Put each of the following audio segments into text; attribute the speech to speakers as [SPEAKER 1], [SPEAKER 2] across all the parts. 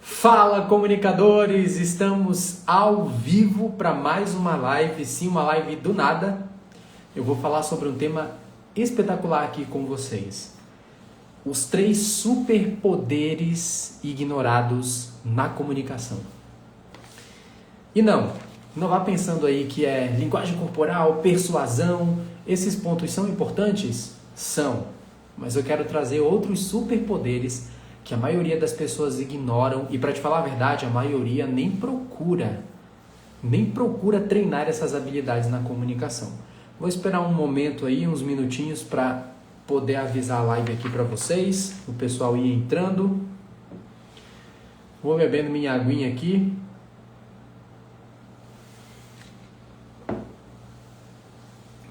[SPEAKER 1] Fala, comunicadores! Estamos ao vivo para mais uma live, sim, uma live do nada. Eu vou falar sobre um tema espetacular aqui com vocês. Os 3 superpoderes ignorados na comunicação. E não vá pensando aí que é linguagem corporal, persuasão, esses pontos são importantes? São, mas eu quero trazer outros superpoderes que a maioria das pessoas ignoram e, para te falar a verdade, a maioria nem procura treinar essas habilidades na comunicação. Vou esperar um momento aí, uns minutinhos, para poder avisar a live aqui para vocês, o pessoal ir entrando. Vou bebendo minha aguinha aqui.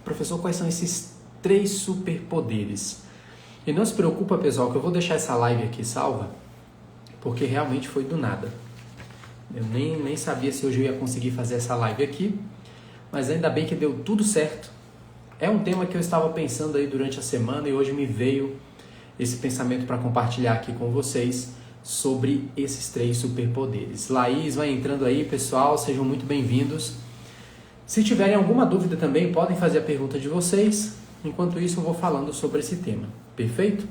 [SPEAKER 1] Professor, quais são esses 3 superpoderes? E não se preocupa, pessoal, que eu vou deixar essa live aqui salva, porque realmente foi do nada. Eu nem sabia se hoje eu ia conseguir fazer essa live aqui, mas ainda bem que deu tudo certo. É um tema que eu estava pensando aí durante a semana e hoje me veio esse pensamento para compartilhar aqui com vocês sobre esses 3 superpoderes. Laís, vai entrando aí, pessoal, sejam muito bem-vindos. Se tiverem alguma dúvida também, podem fazer a pergunta de vocês. Enquanto isso, eu vou falando sobre esse tema. Perfeito?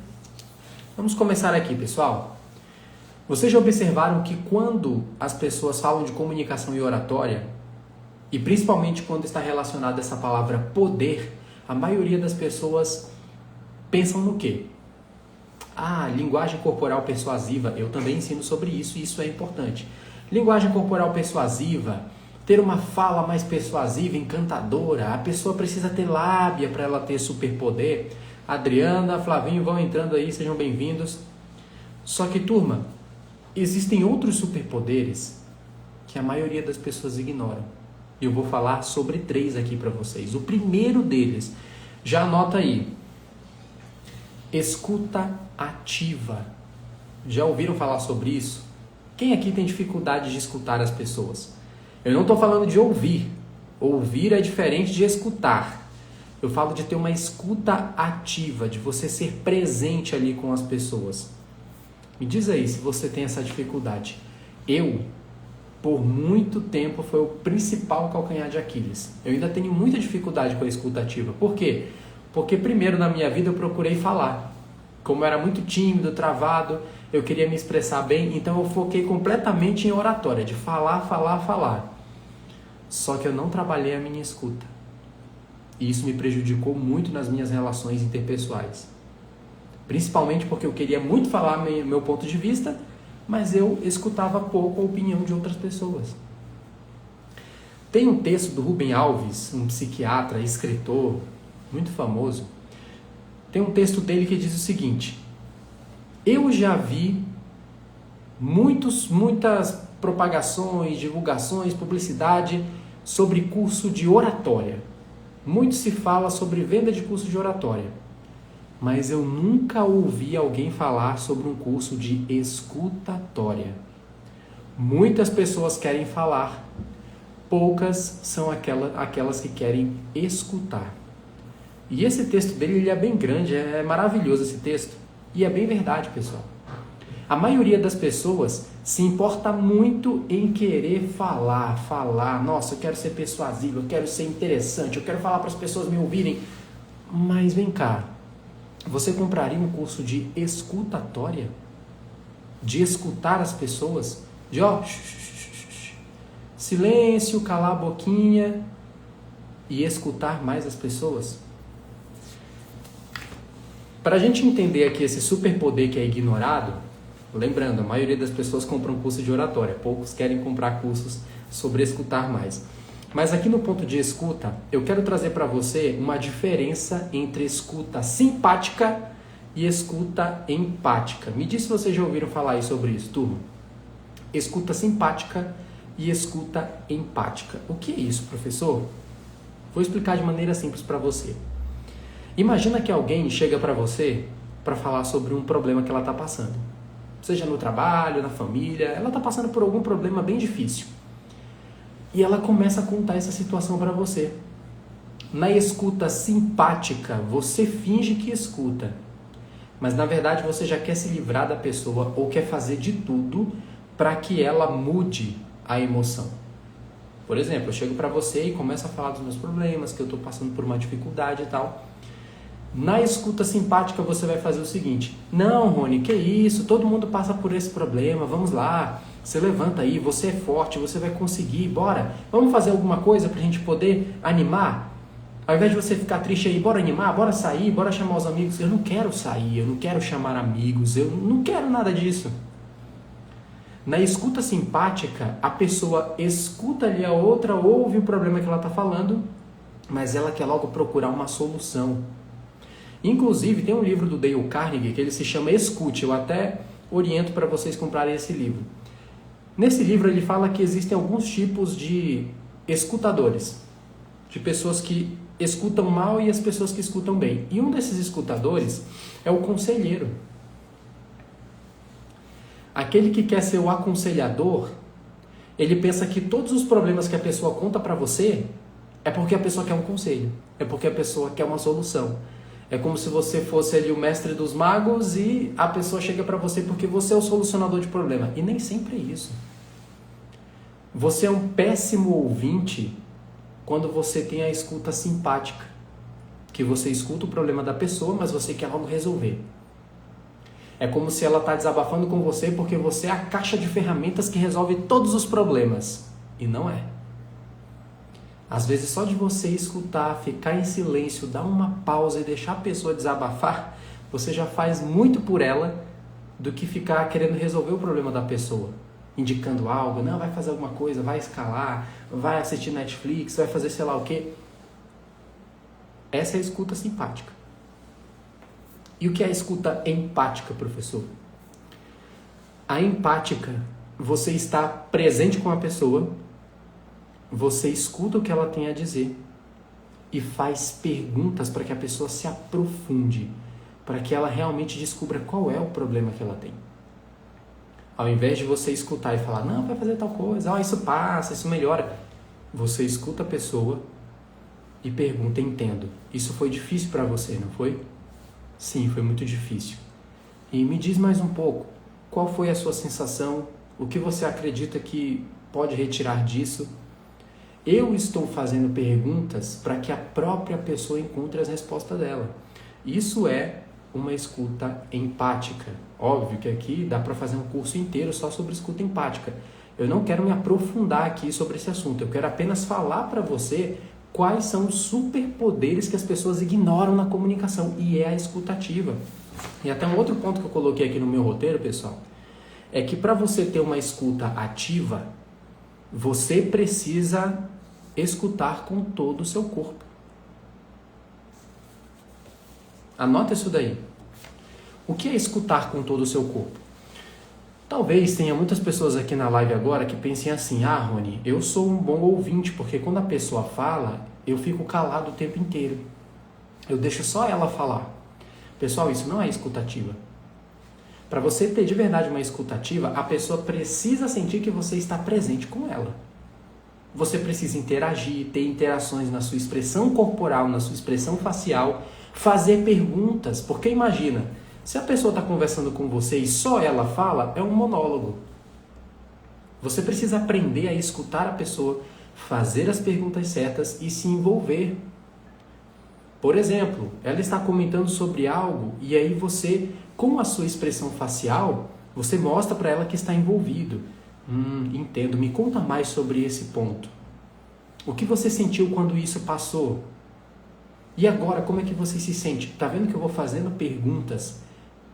[SPEAKER 1] Vamos começar aqui, pessoal. Vocês já observaram que quando as pessoas falam de comunicação e oratória, e principalmente quando está relacionada essa palavra poder, a maioria das pessoas pensam no quê? Linguagem corporal persuasiva. Eu também ensino sobre isso e isso é importante. Linguagem corporal persuasiva, ter uma fala mais persuasiva, encantadora. A pessoa precisa ter lábia para ela ter superpoder. Adriana, Flavinho, vão entrando aí, sejam bem-vindos. Só que, turma, existem outros superpoderes que a maioria das pessoas ignoram. E eu vou falar sobre 3 aqui para vocês. O primeiro deles, já anota aí, escuta ativa. Já ouviram falar sobre isso? Quem aqui tem dificuldade de escutar as pessoas? Eu não estou falando de ouvir. Ouvir é diferente de escutar. Eu falo de ter uma escuta ativa, de você ser presente ali com as pessoas. Me diz aí se você tem essa dificuldade. Eu, por muito tempo, foi o principal calcanhar de Aquiles. Eu ainda tenho muita dificuldade com a escuta ativa. Por quê? Porque primeiro na minha vida eu procurei falar. Como eu era muito tímido, travado, eu queria me expressar bem, então eu foquei completamente em oratória, de falar. Só que eu não trabalhei a minha escuta. E isso me prejudicou muito nas minhas relações interpessoais. Principalmente porque eu queria muito falar meu ponto de vista, mas eu escutava pouco a opinião de outras pessoas. Tem um texto do Rubem Alves, um psiquiatra, escritor, muito famoso. Tem um texto dele que diz o seguinte: eu já vi muitas propagações, divulgações, publicidade sobre curso de oratória. Muito se fala sobre venda de curso de oratória, mas eu nunca ouvi alguém falar sobre um curso de escutatória. Muitas pessoas querem falar, poucas são aquelas que querem escutar. E esse texto dele ele é bem grande, é maravilhoso esse texto, e é bem verdade, pessoal. A maioria das pessoas se importa muito em querer falar. Nossa, eu quero ser persuasivo, eu quero ser interessante, eu quero falar para as pessoas me ouvirem. Mas vem cá, você compraria um curso de escutatória? De escutar as pessoas? De silêncio, calar a boquinha e escutar mais as pessoas? Para a gente entender aqui esse superpoder que é ignorado, lembrando, a maioria das pessoas compram curso de oratória, poucos querem comprar cursos sobre escutar mais. Mas aqui no ponto de escuta, eu quero trazer para você uma diferença entre escuta simpática e escuta empática. Me diz se vocês já ouviram falar aí sobre isso, turma. Escuta simpática e escuta empática. O que é isso, professor? Vou explicar de maneira simples para você. Imagina que alguém chega para você para falar sobre um problema que ela está passando. Seja no trabalho, na família, ela está passando por algum problema bem difícil. E ela começa a contar essa situação para você. Na escuta simpática, você finge que escuta. Mas na verdade você já quer se livrar da pessoa ou quer fazer de tudo para que ela mude a emoção. Por exemplo, eu chego para você e começo a falar dos meus problemas, que eu estou passando por uma dificuldade e tal. Na escuta simpática você vai fazer o seguinte: não, Rony, que isso, todo mundo passa por esse problema, vamos lá, você levanta aí, você é forte, você vai conseguir, bora, vamos fazer alguma coisa pra gente poder animar? Ao invés de você ficar triste aí, bora animar, bora sair, bora chamar os amigos. Eu não quero sair, eu não quero chamar amigos, eu não quero nada disso. Na escuta simpática, a pessoa escuta ali a outra, ouve o problema que ela está falando, mas ela quer logo procurar uma solução. Inclusive, tem um livro do Dale Carnegie que ele se chama Escute. Eu até oriento para vocês comprarem esse livro. Nesse livro ele fala que existem alguns tipos de escutadores, de pessoas que escutam mal e as pessoas que escutam bem. E um desses escutadores é o conselheiro. Aquele que quer ser o aconselhador, ele pensa que todos os problemas que a pessoa conta para você é porque a pessoa quer um conselho, é porque a pessoa quer uma solução. É como se você fosse ali o mestre dos magos e a pessoa chega para você porque você é o solucionador de problema. E nem sempre é isso. Você é um péssimo ouvinte quando você tem a escuta simpática, que você escuta o problema da pessoa, mas você quer logo resolver. É como se ela está desabafando com você porque você é a caixa de ferramentas que resolve todos os problemas. E não é. Às vezes só de você escutar, ficar em silêncio, dar uma pausa e deixar a pessoa desabafar, você já faz muito por ela do que ficar querendo resolver o problema da pessoa. Indicando algo, não, vai fazer alguma coisa, vai escalar, vai assistir Netflix, vai fazer sei lá o quê. Essa é a escuta simpática. E o que é a escuta empática, professor? A empática, você está presente com a pessoa, você escuta o que ela tem a dizer e faz perguntas para que a pessoa se aprofunde, para que ela realmente descubra qual é o problema que ela tem. Ao invés de você escutar e falar, não, vai fazer tal coisa, isso passa, isso melhora, você escuta a pessoa e pergunta, entendo, isso foi difícil para você, não foi? Sim, foi muito difícil. E me diz mais um pouco, qual foi a sua sensação? O que você acredita que pode retirar disso? Eu estou fazendo perguntas para que a própria pessoa encontre as respostas dela. Isso é uma escuta empática. Óbvio que aqui dá para fazer um curso inteiro só sobre escuta empática. Eu não quero me aprofundar aqui sobre esse assunto. Eu quero apenas falar para você quais são os superpoderes que as pessoas ignoram na comunicação, e é a escutativa. E até um outro ponto que eu coloquei aqui no meu roteiro, pessoal, é que para você ter uma escuta ativa, você precisa escutar com todo o seu corpo. Anota isso daí. O que é escutar com todo o seu corpo? Talvez tenha muitas pessoas aqui na live agora que pensem assim, Rony, eu sou um bom ouvinte, porque quando a pessoa fala, eu fico calado o tempo inteiro. Eu deixo só ela falar. Pessoal, isso não é escutativa. Para você ter de verdade uma escutativa, a pessoa precisa sentir que você está presente com ela. Você precisa interagir, ter interações na sua expressão corporal, na sua expressão facial, fazer perguntas, porque imagina, se a pessoa está conversando com você e só ela fala, é um monólogo. Você precisa aprender a escutar a pessoa, fazer as perguntas certas e se envolver. Por exemplo, ela está comentando sobre algo e aí você, com a sua expressão facial, você mostra para ela que está envolvido. Entendo, me conta mais sobre esse ponto. O que você sentiu quando isso passou? E agora, como é que você se sente? Tá vendo que eu vou fazendo perguntas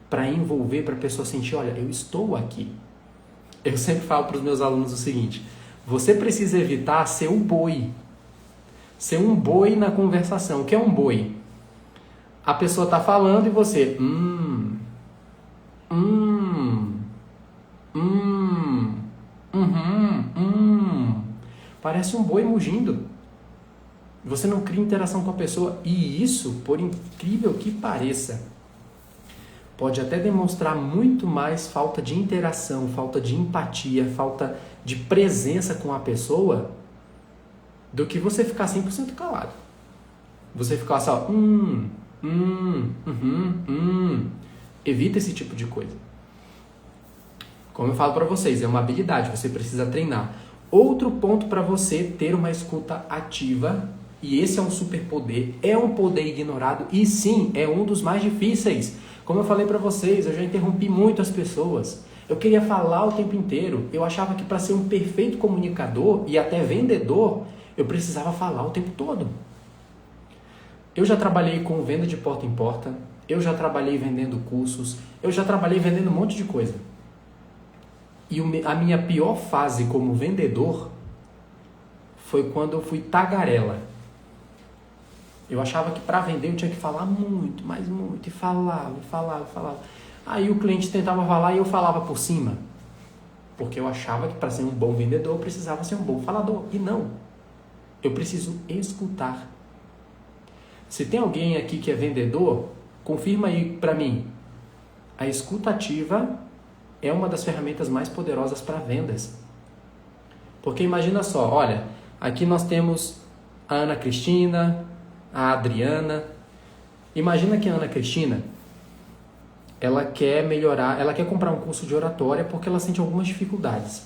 [SPEAKER 1] para envolver, para a pessoa sentir, olha, eu estou aqui. Eu sempre falo para os meus alunos o seguinte, você precisa evitar ser um boi. Ser um boi na conversação. O que é um boi? A pessoa está falando e você, Parece um boi mugindo. Você não cria interação com a pessoa. E isso, por incrível que pareça, pode até demonstrar muito mais falta de interação, falta de empatia, falta de presença com a pessoa do que você ficar 100% calado. Você ficar só, Evita esse tipo de coisa. Como eu falo para vocês, é uma habilidade, você precisa treinar. Outro ponto para você ter uma escuta ativa, e esse é um superpoder, é um poder ignorado e sim, é um dos mais difíceis. Como eu falei para vocês, eu já interrompi muito as pessoas. Eu queria falar o tempo inteiro. Eu achava que para ser um perfeito comunicador e até vendedor, eu precisava falar o tempo todo. Eu já trabalhei com venda de porta em porta, eu já trabalhei vendendo cursos, eu já trabalhei vendendo um monte de coisa. E a minha pior fase como vendedor foi quando eu fui tagarela. Eu achava que para vender eu tinha que falar muito, mas muito, e falava. Aí o cliente tentava falar e eu falava por cima. Porque eu achava que para ser um bom vendedor eu precisava ser um bom falador. E não. Eu preciso escutar. Se tem alguém aqui que é vendedor, confirma aí para mim. A escuta ativa é uma das ferramentas mais poderosas para vendas. Porque imagina só, olha, aqui nós temos a Ana Cristina, a Adriana. Imagina que a Ana Cristina, ela quer melhorar, ela quer comprar um curso de oratória porque ela sente algumas dificuldades.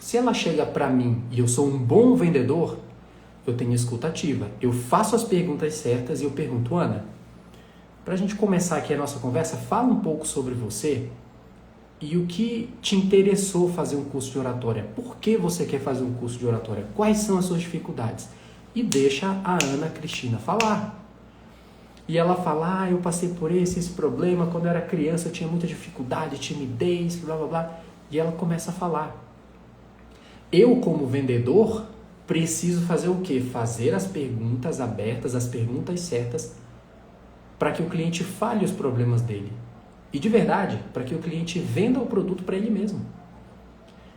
[SPEAKER 1] Se ela chega para mim e eu sou um bom vendedor, eu tenho escuta ativa. Eu faço as perguntas certas e eu pergunto, Ana, para a gente começar aqui a nossa conversa, fala um pouco sobre você e o que te interessou fazer um curso de oratória. Por que você quer fazer um curso de oratória? Quais são as suas dificuldades? E deixa a Ana Cristina falar. E ela fala, eu passei por esse problema, quando eu era criança eu tinha muita dificuldade, timidez, blá blá blá. E ela começa a falar. Eu, como vendedor, preciso fazer o quê? Fazer as perguntas abertas, as perguntas certas, para que o cliente fale os problemas dele. E de verdade, para que o cliente venda o produto para ele mesmo.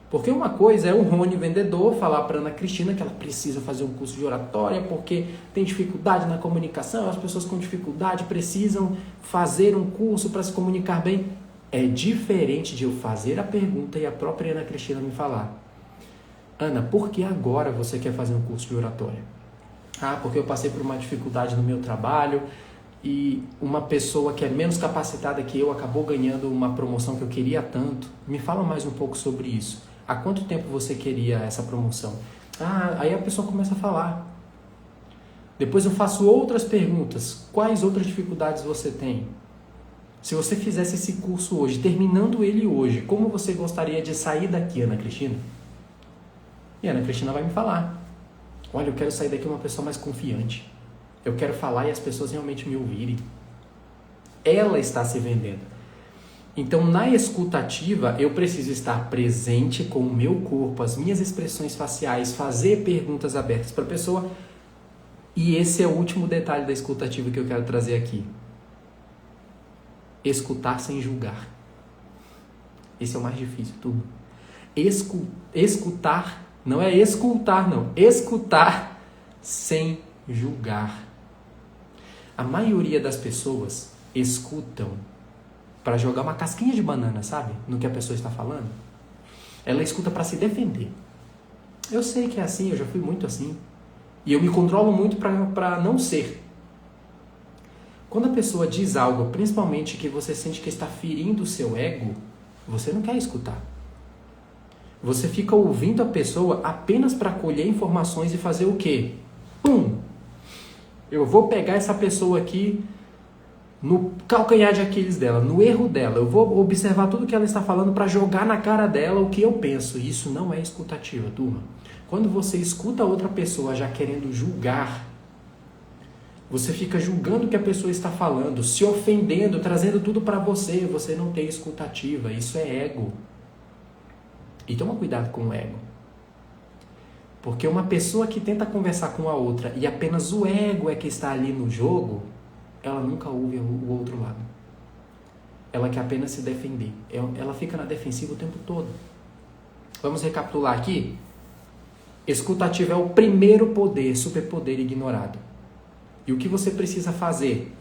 [SPEAKER 1] Porque uma coisa é o Rony vendedor falar para Ana Cristina que ela precisa fazer um curso de oratória porque tem dificuldade na comunicação, as pessoas com dificuldade precisam fazer um curso para se comunicar bem. É diferente de eu fazer a pergunta e a própria Ana Cristina me falar, Ana, por que agora você quer fazer um curso de oratória? Porque eu passei por uma dificuldade no meu trabalho e uma pessoa que é menos capacitada que eu acabou ganhando uma promoção que eu queria tanto. Me fala mais um pouco sobre isso. Há quanto tempo você queria essa promoção? Aí a pessoa começa a falar. Depois eu faço outras perguntas. Quais outras dificuldades você tem? Se você fizesse esse curso hoje, terminando ele hoje, como você gostaria de sair daqui, Ana Cristina? E a Ana Cristina vai me falar. Olha, eu quero sair daqui uma pessoa mais confiante. Eu quero falar e as pessoas realmente me ouvirem. Ela está se vendendo. Então, na escuta ativa, eu preciso estar presente com o meu corpo, as minhas expressões faciais, fazer perguntas abertas para a pessoa. E esse é o último detalhe da escuta ativa que eu quero trazer aqui. Escutar sem julgar. Esse é o mais difícil de tudo. Escutar, não é escutar, não. Escutar sem julgar. A maioria das pessoas escutam para jogar uma casquinha de banana, sabe? No que a pessoa está falando. Ela escuta para se defender. Eu sei que é assim, eu já fui muito assim. E eu me controlo muito para não ser. Quando a pessoa diz algo, principalmente que você sente que está ferindo o seu ego, você não quer escutar. Você fica ouvindo a pessoa apenas para colher informações e fazer o quê? Eu vou pegar essa pessoa aqui no calcanhar de Aquiles dela, no erro dela. Eu vou observar tudo que ela está falando para jogar na cara dela o que eu penso. Isso não é escutativa, turma. Quando você escuta outra pessoa já querendo julgar, você fica julgando o que a pessoa está falando, se ofendendo, trazendo tudo para você. Você não tem escutativa. Isso é ego. E toma cuidado com o ego. Porque uma pessoa que tenta conversar com a outra e apenas o ego é que está ali no jogo, ela nunca ouve o outro lado. Ela quer apenas se defender. Ela fica na defensiva o tempo todo. Vamos recapitular aqui? Escutativa é o primeiro poder, superpoder ignorado. E o que você precisa fazer?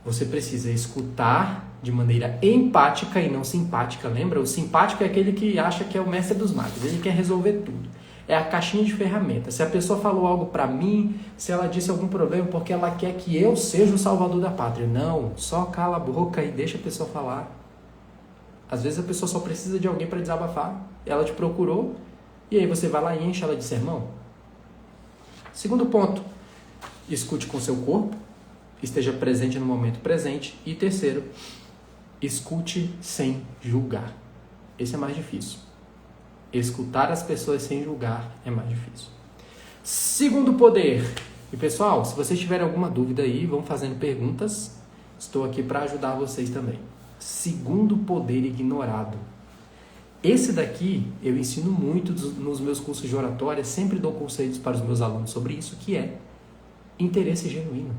[SPEAKER 1] Você precisa escutar de maneira empática e não simpática. Lembra? O simpático é aquele que acha que é o mestre dos magos. Ele quer resolver tudo. É a caixinha de ferramentas. Se a pessoa falou algo para mim, se ela disse algum problema porque ela quer que eu seja o salvador da pátria. Não, só cala a boca e deixa a pessoa falar. Às vezes a pessoa só precisa de alguém para desabafar, ela te procurou, e aí você vai lá e enche ela de sermão. Segundo ponto, escute com seu corpo, esteja presente no momento presente. E terceiro, escute sem julgar. Esse é mais difícil. Escutar as pessoas sem julgar é mais difícil. Segundo poder. E pessoal, se vocês tiverem alguma dúvida aí, vão fazendo perguntas. Estou aqui para ajudar vocês também. Segundo poder ignorado. Esse daqui eu ensino muito nos meus cursos de oratória, sempre dou conceitos para os meus alunos sobre isso, que é interesse genuíno.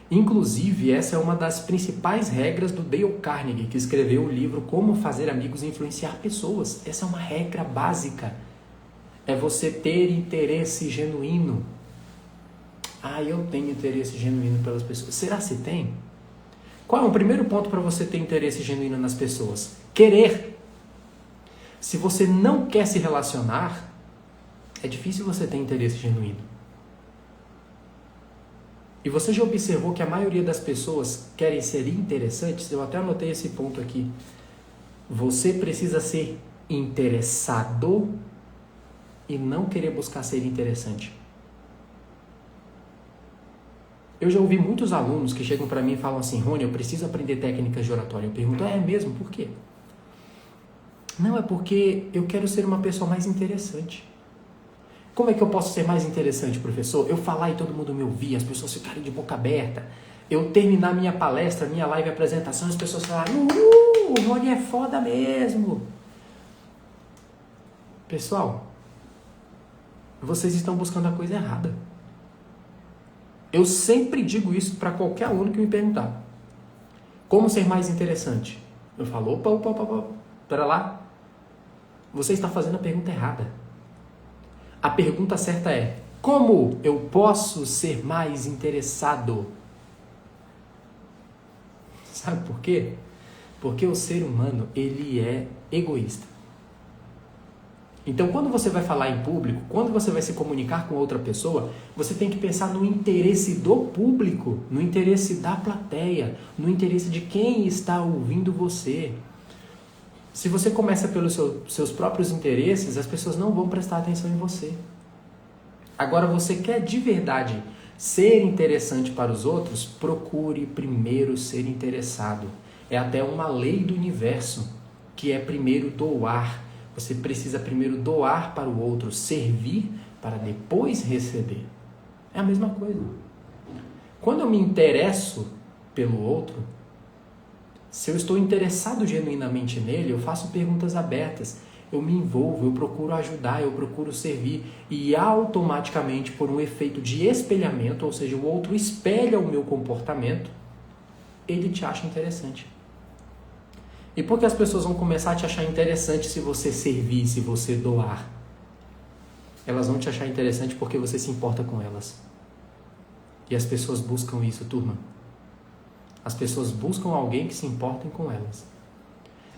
[SPEAKER 1] Inclusive, essa é uma das principais regras do Dale Carnegie, que escreveu o livro Como Fazer Amigos e Influenciar Pessoas. Essa é uma regra básica. É você ter interesse genuíno. Eu tenho interesse genuíno pelas pessoas. Será que tem? Qual é o primeiro ponto para você ter interesse genuíno nas pessoas? Querer. Se você não quer se relacionar, é difícil você ter interesse genuíno. E você já observou que a maioria das pessoas querem ser interessantes? Eu até anotei esse ponto aqui. Você precisa ser interessado e não querer buscar ser interessante. Eu já ouvi muitos alunos que chegam para mim e falam assim: Rony, eu preciso aprender técnicas de oratória. Eu pergunto: é mesmo? Por quê? Não, é porque eu quero ser uma pessoa mais interessante. Como é que eu posso ser mais interessante, professor? Eu falar e todo mundo me ouvir, as pessoas ficarem de boca aberta. Eu terminar minha palestra, minha live apresentação, as pessoas falarem: o Rony é foda mesmo. Pessoal, vocês estão buscando a coisa errada. Eu sempre digo isso para qualquer aluno que me perguntar. Como ser mais interessante? Eu falo: opa, pera lá. Você está fazendo a pergunta errada. A pergunta certa é: como eu posso ser mais interessado? Sabe por quê? Porque o ser humano, ele é egoísta. Então, quando você vai falar em público, quando você vai se comunicar com outra pessoa, você tem que pensar no interesse do público, no interesse da plateia, no interesse de quem está ouvindo você. Se você começa pelos seus próprios interesses, as pessoas não vão prestar atenção em você. Agora, você quer de verdade ser interessante para os outros? Procure primeiro ser interessado. É até uma lei do universo, que é primeiro doar. Você precisa primeiro doar para o outro, servir para depois receber. É a mesma coisa. Quando eu me interesso pelo outro, se eu estou interessado genuinamente nele, eu faço perguntas abertas, eu me envolvo, eu procuro ajudar, eu procuro servir e automaticamente, por um efeito de espelhamento, ou seja, o outro espelha o meu comportamento, ele te acha interessante. E por que as pessoas vão começar a te achar interessante se você servir, se você doar? Elas vão te achar interessante porque você se importa com elas. E as pessoas buscam isso, turma. As pessoas buscam alguém que se importem com elas.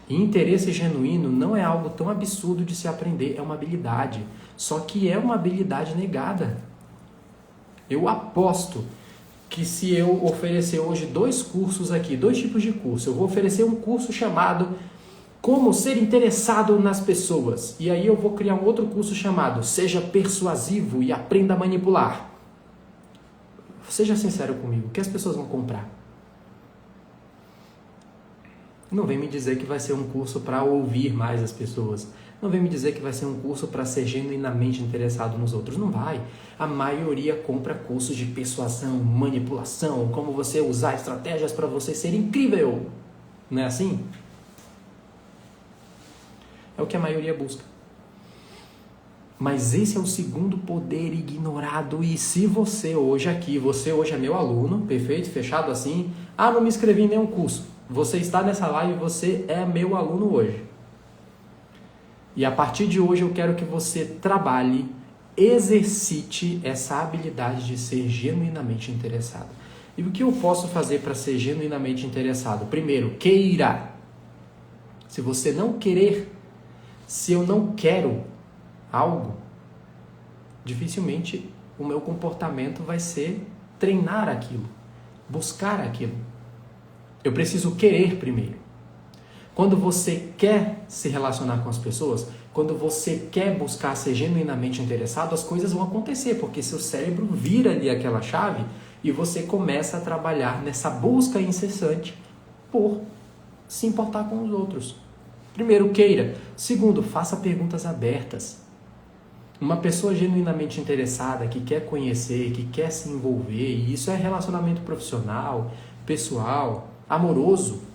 [SPEAKER 1] E interesse genuíno não é algo tão absurdo de se aprender, é uma habilidade. Só que é uma habilidade negada. Eu aposto que se eu oferecer hoje 2 cursos aqui, 2 tipos de curso, eu vou oferecer um curso chamado Como Ser Interessado nas Pessoas. E aí eu vou criar um outro curso chamado Seja Persuasivo e Aprenda a Manipular. Seja sincero comigo, o que as pessoas vão comprar? Não vem me dizer que vai ser um curso para ouvir mais as pessoas. Não vem me dizer que vai ser um curso para ser genuinamente interessado nos outros. Não vai. A maioria compra cursos de persuasão, manipulação, como você usar estratégias para você ser incrível. Não é assim? É o que a maioria busca. Mas esse é o segundo poder ignorado. E se você hoje é meu aluno, perfeito, fechado assim. Não me inscrevi em nenhum curso. Você está nessa live, você é meu aluno hoje. E a partir de hoje eu quero que você trabalhe, exercite essa habilidade de ser genuinamente interessado. E o que eu posso fazer para ser genuinamente interessado? Primeiro, queira. Se você não querer, se eu não quero algo, dificilmente o meu comportamento vai ser treinar aquilo, buscar aquilo. Eu preciso querer primeiro. Quando você quer se relacionar com as pessoas, quando você quer buscar ser genuinamente interessado, as coisas vão acontecer, porque seu cérebro vira ali aquela chave e você começa a trabalhar nessa busca incessante por se importar com os outros. Primeiro, queira. Segundo, faça perguntas abertas. Uma pessoa genuinamente interessada, que quer conhecer, que quer se envolver, e isso é relacionamento profissional, pessoal, amoroso,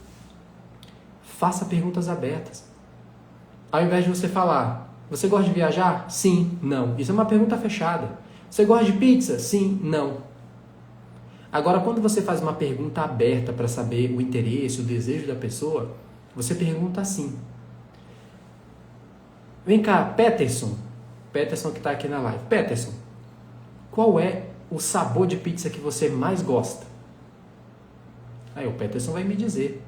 [SPEAKER 1] faça perguntas abertas. Ao invés de você falar, você gosta de viajar? Sim, não. Isso é uma pergunta fechada. Você gosta de pizza? Sim, não. Agora, quando você faz uma pergunta aberta para saber o interesse, o desejo da pessoa, você pergunta assim. Vem cá, Peterson que está aqui na live. Peterson, qual é o sabor de pizza que você mais gosta? Aí o Peterson vai me dizer.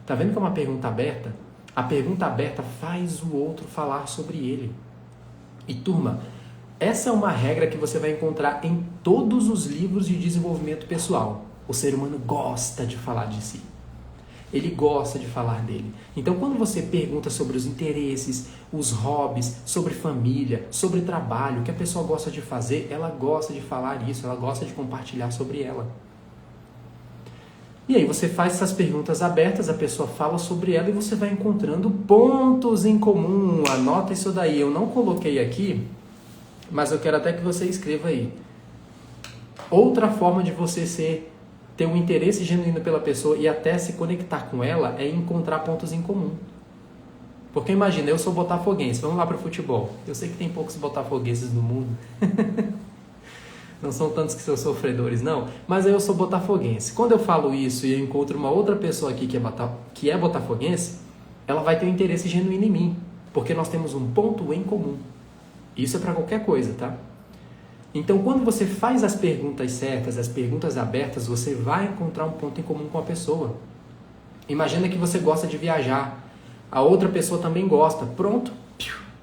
[SPEAKER 1] Tá vendo que é uma pergunta aberta? A pergunta aberta faz o outro falar sobre ele. E turma, essa é uma regra que você vai encontrar em todos os livros de desenvolvimento pessoal. O ser humano gosta de falar de si. Ele gosta de falar dele. Então, quando você pergunta sobre os interesses, os hobbies, sobre família, sobre trabalho, o que a pessoa gosta de fazer, ela gosta de falar isso, ela gosta de compartilhar sobre ela. E aí você faz essas perguntas abertas, a pessoa fala sobre ela e você vai encontrando pontos em comum. Anota isso daí. Eu não coloquei aqui, mas eu quero até que você escreva aí. Outra forma de você ter um interesse genuíno pela pessoa e até se conectar com ela é encontrar pontos em comum. Porque imagina, eu sou botafoguense, vamos lá para o futebol. Eu sei que tem poucos botafoguenses no mundo. Não são tantos que são sofredores, não. Mas eu sou botafoguense. Quando eu falo isso e eu encontro uma outra pessoa aqui que é botafoguense, ela vai ter um interesse genuíno em mim. Porque nós temos um ponto em comum. Isso é para qualquer coisa, tá? Então, quando você faz as perguntas certas, as perguntas abertas, você vai encontrar um ponto em comum com a pessoa. Imagina que você gosta de viajar. A outra pessoa também gosta. Pronto,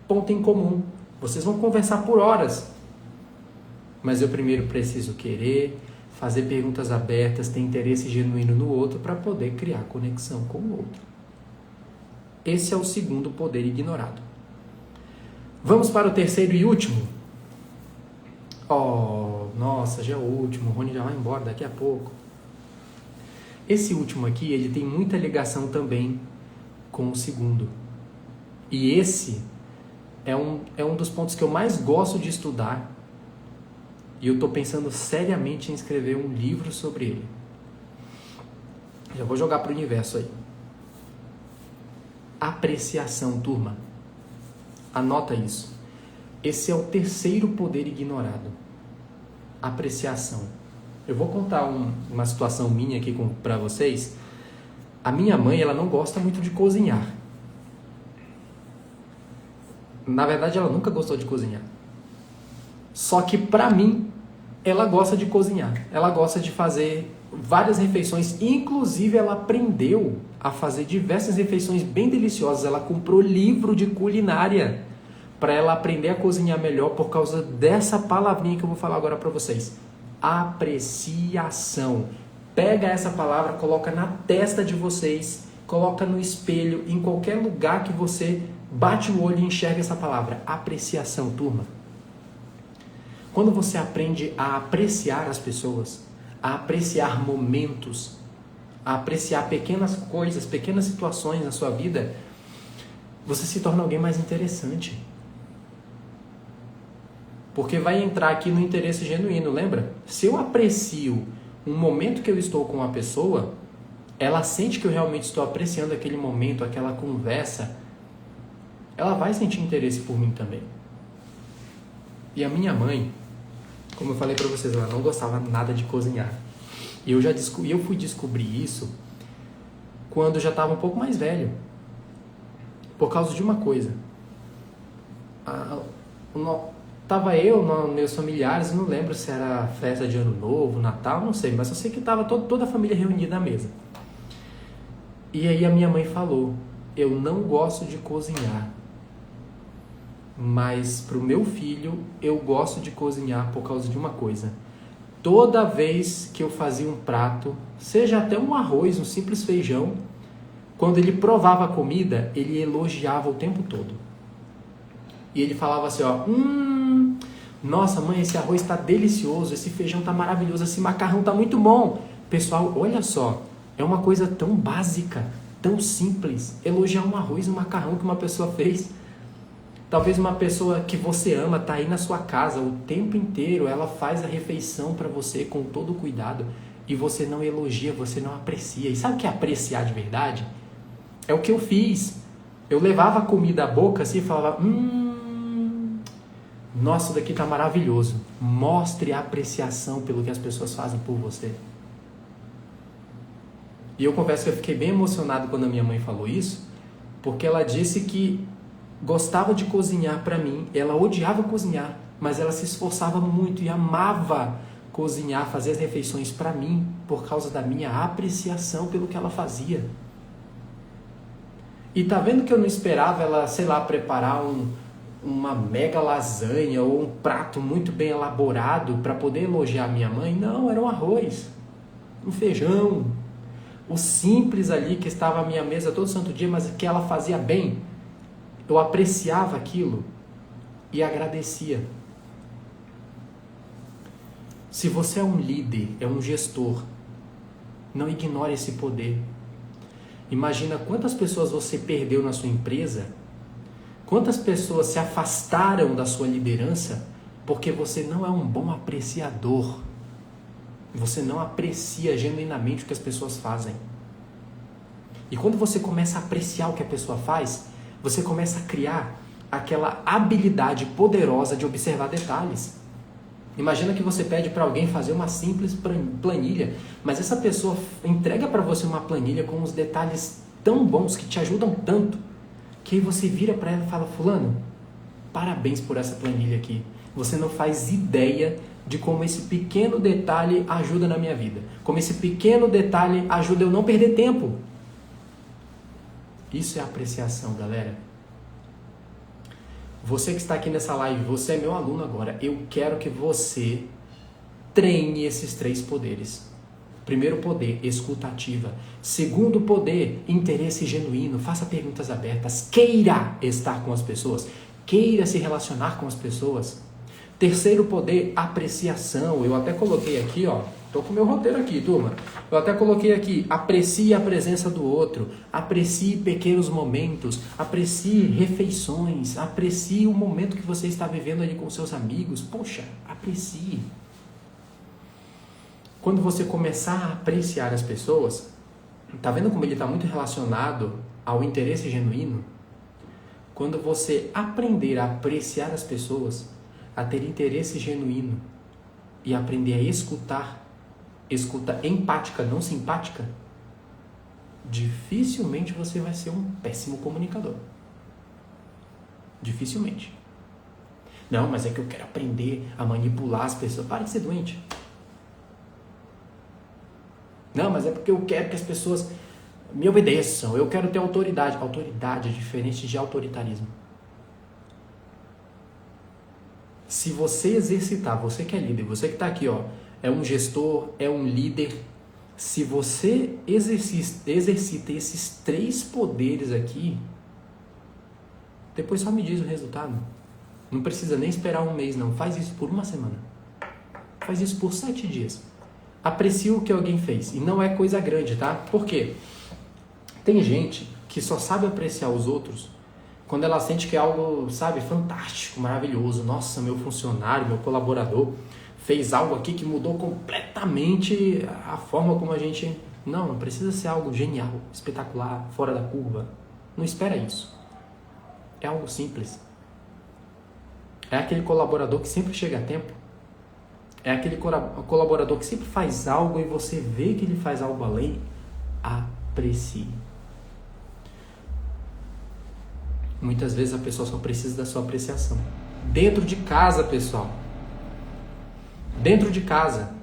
[SPEAKER 1] ponto em comum. Vocês vão conversar por horas. Mas eu primeiro preciso querer, fazer perguntas abertas, ter interesse genuíno no outro para poder criar conexão com o outro. Esse é o segundo poder ignorado. Vamos para o terceiro e último? Oh, nossa, já é o último. O Rony já vai embora daqui a pouco. Esse último aqui, ele tem muita ligação também com o segundo. E esse é um dos pontos que eu mais gosto de estudar. E eu estou pensando seriamente em escrever um livro sobre ele. Já vou jogar para o universo aí. Apreciação, turma. Anota isso. Esse é o terceiro poder ignorado. Apreciação. Eu vou contar uma situação minha aqui para vocês. A minha mãe, ela não gosta muito de cozinhar. Na verdade, ela nunca gostou de cozinhar. Só que para mim, ela gosta de cozinhar. Ela gosta de fazer várias refeições. Inclusive, ela aprendeu a fazer diversas refeições bem deliciosas. Ela comprou livro de culinária para ela aprender a cozinhar melhor por causa dessa palavrinha que eu vou falar agora para vocês. Apreciação. Pega essa palavra, coloca na testa de vocês, coloca no espelho, em qualquer lugar que você bate o olho e enxerga essa palavra. Apreciação, turma. Quando você aprende a apreciar as pessoas, a apreciar momentos, a apreciar pequenas coisas, pequenas situações na sua vida, você se torna alguém mais interessante. Porque vai entrar aqui no interesse genuíno, lembra? Se eu aprecio um momento que eu estou com uma pessoa, ela sente que eu realmente estou apreciando aquele momento, aquela conversa, ela vai sentir interesse por mim também. E a minha mãe, como eu falei para vocês, ela não gostava nada de cozinhar. E eu fui descobrir isso quando eu já estava um pouco mais velho. Por causa de uma coisa. Tava eu, meus familiares, não lembro se era festa de Ano Novo, Natal, não sei, mas eu sei que tava toda a família reunida na mesa. E aí a minha mãe falou, eu não gosto de cozinhar, mas pro meu filho eu gosto de cozinhar por causa de uma coisa. Toda vez que eu fazia um prato, seja até um arroz, um simples feijão, Quando ele provava a comida, ele elogiava o tempo todo. E ele falava assim, ó, nossa mãe, esse arroz está delicioso, esse feijão está maravilhoso, esse macarrão está muito bom. Pessoal, olha só, é uma coisa tão básica, tão simples, elogiar um arroz e um macarrão que uma pessoa fez. Talvez uma pessoa que você ama está aí na sua casa o tempo inteiro, ela faz a refeição para você com todo cuidado e você não elogia, você não aprecia. E sabe o que é apreciar de verdade? É o que eu fiz. Eu levava a comida à boca assim e falava, nossa, isso daqui está maravilhoso. Mostre a apreciação pelo que as pessoas fazem por você. E eu confesso que eu fiquei bem emocionado quando a minha mãe falou isso, porque ela disse que gostava de cozinhar para mim, ela odiava cozinhar, mas ela se esforçava muito e amava cozinhar, fazer as refeições para mim, por causa da minha apreciação pelo que ela fazia. E tá vendo que eu não esperava ela, sei lá, preparar uma mega lasanha ou um prato muito bem elaborado para poder elogiar a minha mãe? Não, era um arroz, um feijão, o simples ali que estava à minha mesa todo santo dia, mas que ela fazia bem. Eu apreciava aquilo e agradecia. Se você é um líder, é um gestor, não ignore esse poder. Imagina quantas pessoas você perdeu na sua empresa, quantas pessoas se afastaram da sua liderança porque você não é um bom apreciador. Você não aprecia genuinamente o que as pessoas fazem. E quando você começa a apreciar o que a pessoa faz, você começa a criar aquela habilidade poderosa de observar detalhes. Imagina que você pede para alguém fazer uma simples planilha, mas essa pessoa entrega para você uma planilha com uns detalhes tão bons, que te ajudam tanto, que aí você vira para ela e fala, fulano, parabéns por essa planilha aqui. Você não faz ideia de como esse pequeno detalhe ajuda na minha vida. Como esse pequeno detalhe ajuda eu não perder tempo. Isso é apreciação, galera. Você que está aqui nessa live, você é meu aluno agora. Eu quero que você treine esses 3 poderes. Primeiro poder, escuta ativa. Segundo poder, interesse genuíno. Faça perguntas abertas. Queira estar com as pessoas. Queira se relacionar com as pessoas. Terceiro poder, apreciação. Eu até coloquei aqui, ó. Tô com o meu roteiro aqui, turma. Eu até coloquei aqui, aprecie a presença do outro, aprecie pequenos momentos, aprecie refeições, aprecie o momento que você está vivendo ali com seus amigos. Poxa, aprecie. Quando você começar a apreciar as pessoas, tá vendo como ele está muito relacionado ao interesse genuíno? Quando você aprender a apreciar as pessoas, a ter interesse genuíno e aprender a escutar, escuta empática, não simpática, dificilmente você vai ser um péssimo comunicador. Dificilmente. Não, mas é que eu quero aprender a manipular as pessoas. Para de ser doente. Não, mas é porque eu quero que as pessoas me obedeçam. Eu quero ter autoridade. Autoridade é diferente de autoritarismo. Se você exercitar, você que é líder, você que está aqui, ó, é um gestor, é um líder. Se você exercita esses 3 poderes aqui, depois só me diz o resultado. Não precisa nem esperar um mês, não. Faz isso por uma semana. Faz isso por 7 dias. Aprecie o que alguém fez. E não é coisa grande, tá? Por quê? Tem gente que só sabe apreciar os outros quando ela sente que é algo, sabe, fantástico, maravilhoso. Nossa, meu funcionário, meu colaborador fez algo aqui que mudou completamente a forma como a gente... Não precisa ser algo genial, espetacular, fora da curva. Não espera isso. É algo simples. É aquele colaborador que sempre chega a tempo. É aquele colaborador que sempre faz algo e você vê que ele faz algo além. Aprecie. Muitas vezes a pessoa só precisa da sua apreciação. Dentro de casa, pessoal. Dentro de casa.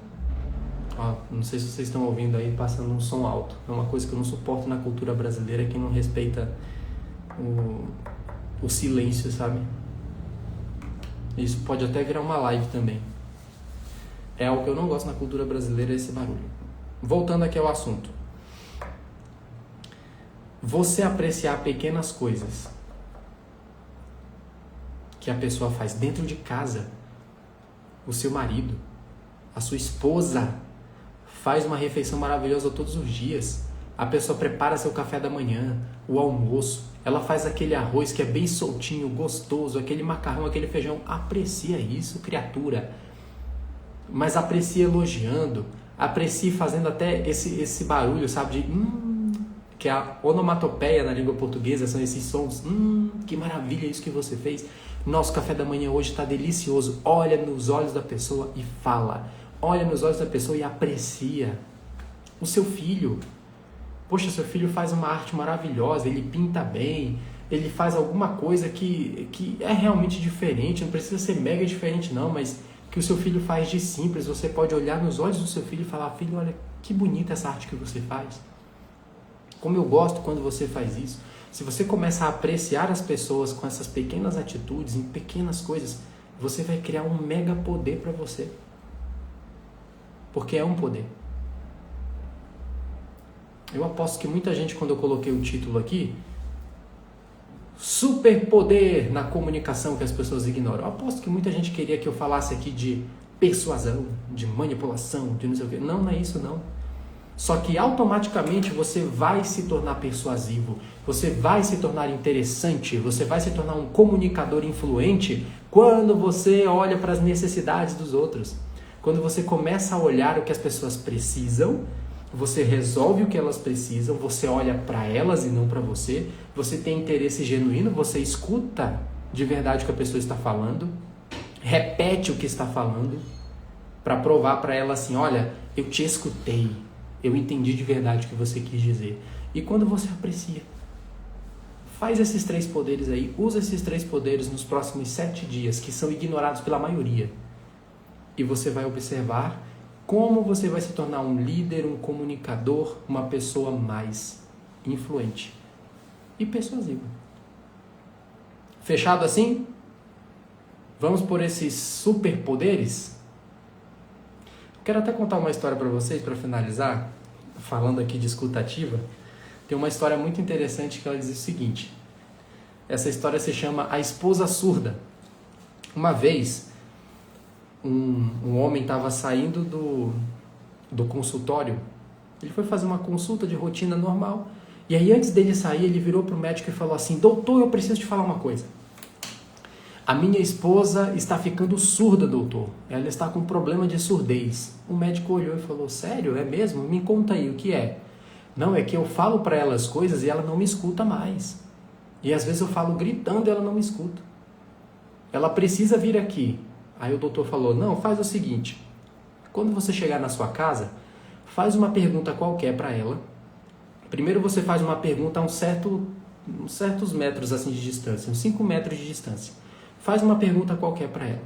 [SPEAKER 1] Ó, não sei se vocês estão ouvindo aí, passando um som alto. É uma coisa que eu não suporto na cultura brasileira, que não respeita o silêncio, sabe? Isso pode até virar uma live também. É algo que eu não gosto na cultura brasileira, esse barulho. Voltando aqui ao assunto. Você apreciar pequenas coisas que a pessoa faz dentro de casa. O seu marido, a sua esposa faz uma refeição maravilhosa todos os dias. A pessoa prepara seu café da manhã, o almoço. Ela faz aquele arroz que é bem soltinho, gostoso, aquele macarrão, aquele feijão. Aprecia isso, criatura. Mas aprecie elogiando. Aprecie fazendo até esse barulho, sabe? Que é a onomatopeia na língua portuguesa, são esses sons. Que maravilha isso que você fez. Nosso café da manhã hoje está delicioso. Olha nos olhos da pessoa e fala. Olha nos olhos da pessoa e aprecia. O seu filho. Poxa, seu filho faz uma arte maravilhosa, ele pinta bem, ele faz alguma coisa que é realmente diferente, não precisa ser mega diferente não, mas que o seu filho faz de simples. Você pode olhar nos olhos do seu filho e falar: filho, olha que bonita essa arte que você faz. Como eu gosto quando você faz isso. Se você começa a apreciar as pessoas com essas pequenas atitudes, em pequenas coisas, você vai criar um mega poder para você. Porque é um poder. Eu aposto que muita gente, quando eu coloquei o título aqui, superpoder na comunicação que as pessoas ignoram. Eu aposto que muita gente queria que eu falasse aqui de persuasão, de manipulação, de não sei o quê. Não é isso não. Só que automaticamente você vai se tornar persuasivo, você vai se tornar interessante, você vai se tornar um comunicador influente quando você olha para as necessidades dos outros. Quando você começa a olhar o que as pessoas precisam, você resolve o que elas precisam, você olha para elas e não para você, você tem interesse genuíno, você escuta de verdade o que a pessoa está falando, repete o que está falando, para provar para ela assim: olha, eu te escutei, eu entendi de verdade o que você quis dizer. E quando você aprecia, faz esses 3 poderes aí, usa esses 3 poderes nos próximos 7 dias, que são ignorados pela maioria. E você vai observar como você vai se tornar um líder, um comunicador, uma pessoa mais influente e persuasiva. Fechado assim? Vamos por esses superpoderes? Quero até contar uma história para vocês, para finalizar, falando aqui de escuta ativa. Tem uma história muito interessante que ela diz o seguinte. Essa história se chama A Esposa Surda. Uma vez, um homem estava saindo do consultório. Ele foi fazer uma consulta de rotina normal. E aí, antes dele sair, ele virou para o médico e falou assim: doutor, eu preciso te falar uma coisa. A minha esposa está ficando surda, doutor. Ela está com problema de surdez. O médico olhou e falou: sério? É mesmo? Me conta aí, o que é? Não, é que eu falo para ela as coisas e ela não me escuta mais. E às vezes eu falo gritando e ela não me escuta. Ela precisa vir aqui. Aí o doutor falou: não, faz o seguinte. Quando você chegar na sua casa, faz uma pergunta qualquer para ela. Primeiro você faz uma pergunta a uns certos metros assim de distância, uns 5 metros de distância. Faz uma pergunta qualquer para ela.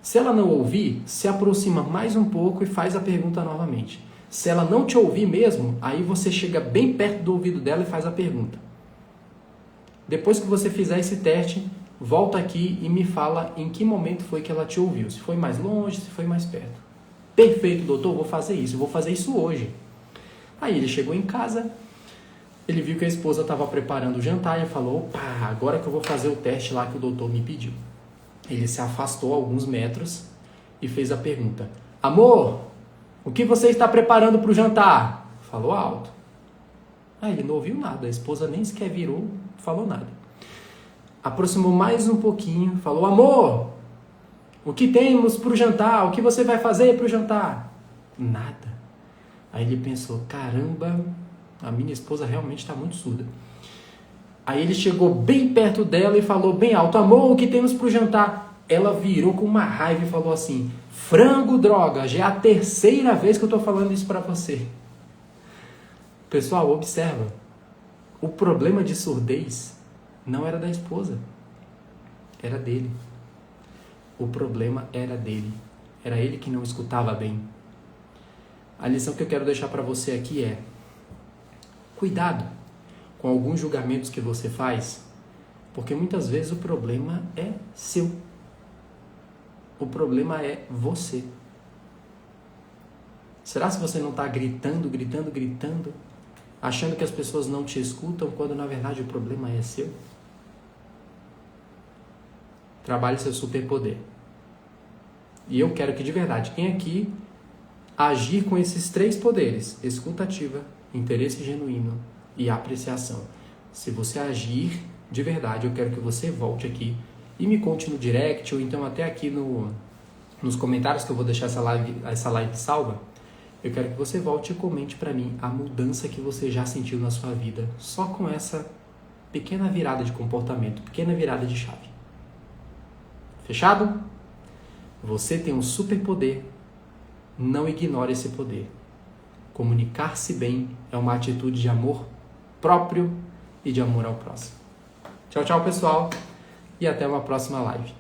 [SPEAKER 1] Se ela não ouvir, se aproxima mais um pouco e faz a pergunta novamente. Se ela não te ouvir mesmo, aí você chega bem perto do ouvido dela e faz a pergunta. Depois que você fizer esse teste, volta aqui e me fala em que momento foi que ela te ouviu. Se foi mais longe, se foi mais perto. Perfeito, doutor, vou fazer isso hoje. Aí ele chegou em casa, ele viu que a esposa estava preparando o jantar e falou: opa, agora que eu vou fazer o teste lá que o doutor me pediu. Ele se afastou alguns metros e fez a pergunta: amor, o que você está preparando para o jantar? Falou alto. Aí ele não ouviu nada, a esposa nem sequer virou, falou nada. Aproximou mais um pouquinho, falou: amor, o que temos para o jantar? O que você vai fazer para o jantar? Nada. Aí ele pensou: caramba, a minha esposa realmente está muito surda. Aí ele chegou bem perto dela e falou bem alto: amor, o que temos para o jantar? Ela virou com uma raiva e falou assim: frango, droga, já é a 3ª vez que eu estou falando isso para você. Pessoal, observa. O problema de surdez não era da esposa, era dele. O problema era dele. Era ele que não escutava bem. A lição que eu quero deixar para você aqui é: cuidado com alguns julgamentos que você faz, porque muitas vezes o problema é seu. O problema é você. Será se você não está gritando achando que as pessoas não te escutam quando na verdade o problema é seu? Trabalhe seu superpoder. E eu quero que de verdade, quem aqui agir com esses 3 poderes, escuta ativa, interesse genuíno e apreciação. Se você agir de verdade, eu quero que você volte aqui e me conte no direct ou então até aqui nos comentários que eu vou deixar essa live salva. Eu quero que você volte e comente para mim a mudança que você já sentiu na sua vida só com essa pequena virada de comportamento, pequena virada de chave. Fechado? Você tem um superpoder. Não ignore esse poder. Comunicar-se bem é uma atitude de amor próprio e de amor ao próximo. Tchau, tchau, pessoal. E até uma próxima live.